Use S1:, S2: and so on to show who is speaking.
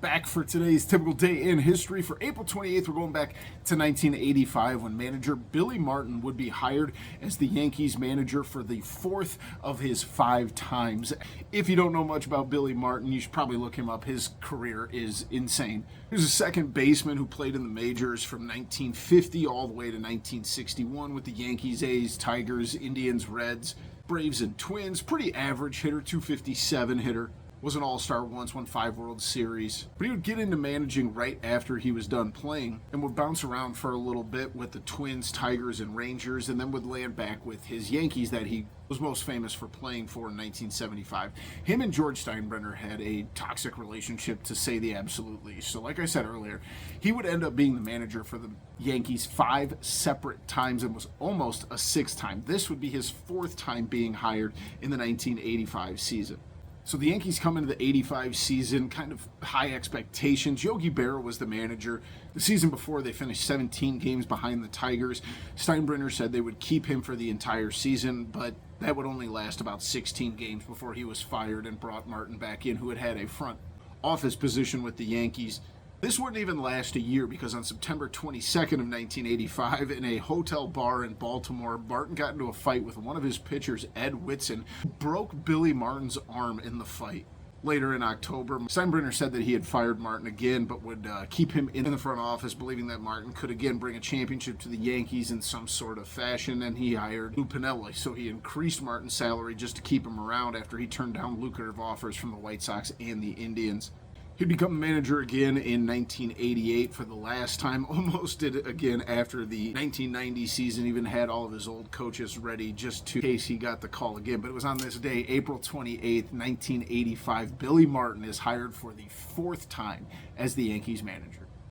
S1: back for today's typical day in history. For April 28th, we're going back to 1985 when manager Billy Martin would be hired as the Yankees manager for the fourth of his 5 times. If you don't know much about Billy Martin, you should probably look him up. His career is insane. He was a second baseman who played in the majors from 1950 all the way to 1961 with the Yankees, A's, Tigers, Indians, Reds, Braves, and Twins. Pretty average hitter, 257 hitter. Was an all-star once, won 5 World Series. But he would get into managing right after he was done playing and would bounce around for a little bit with the Twins, Tigers, and Rangers, and then would land back with his Yankees that he was most famous for playing for in 1975. Him and George Steinbrenner had a toxic relationship, to say the absolute least. So like I said earlier, he would end up being the manager for the Yankees 5 separate times and was almost a 6th time. This would be his 4th time being hired in the 1985 season. So the Yankees come into the 85 season, kind of high expectations. Yogi Berra was the manager. The season before, they finished 17 games behind the Tigers. Steinbrenner said they would keep him for the entire season, but that would only last about 16 games before he was fired and brought Martin back in, who had had a front office position with the Yankees. This wouldn't even last a year because on September 22nd of 1985, in a hotel bar in Baltimore, Martin got into a fight with one of his pitchers, Ed Whitson, who broke Billy Martin's arm in the fight. Later in October, Steinbrenner said that he had fired Martin again, but would keep him in the front office, believing that Martin could again bring a championship to the Yankees in some sort of fashion, and he hired Lou Piniella, so he increased Martin's salary just to keep him around after he turned down lucrative offers from the White Sox and the Indians. He'd become manager again in 1988 for the last time, almost did it again after the 1990 season, even had all of his old coaches ready just in case he got the call again. But it was on this day, April 28th, 1985, Billy Martin is hired for the 4th time as the Yankees manager.